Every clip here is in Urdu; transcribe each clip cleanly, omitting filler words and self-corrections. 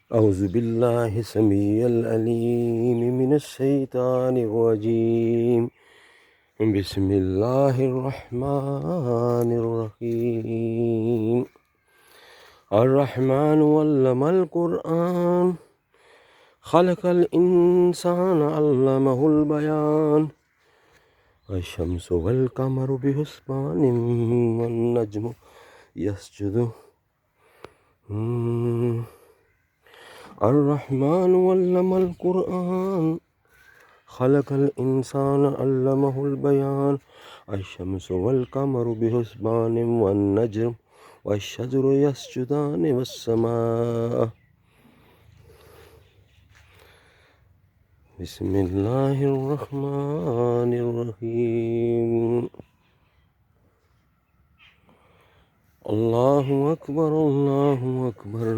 أعوذ بالله السميع العليم من الشيطان الرجيم. بسم الله الرحمن الرحيم. الرحمن علم القرآن خلق الإنسان علمه البيان. الشمس والقمر بحسبان والنجم يسجد. الرحمن علم القرآن خلق الإنسان علمه البيان. الشمس والقمر بحسبان والنجم والشجر يسجدان والسماء. بسم الله الرحمن الرحيم. الله أكبر الله أكبر.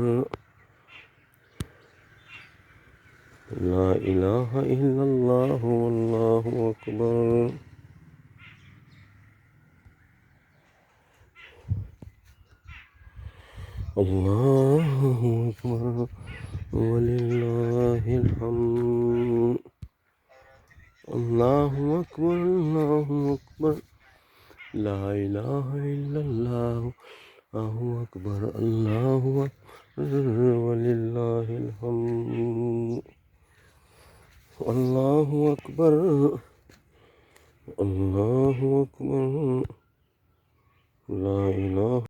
لا إله إلا الله والله أكبر. الله أكبر ولله الحمد. الله أكبر الله أكبر. لا إله إلا الله الله أكبر. الله أكبر ولله الحمد. الله أكبر الله أكبر. لا إله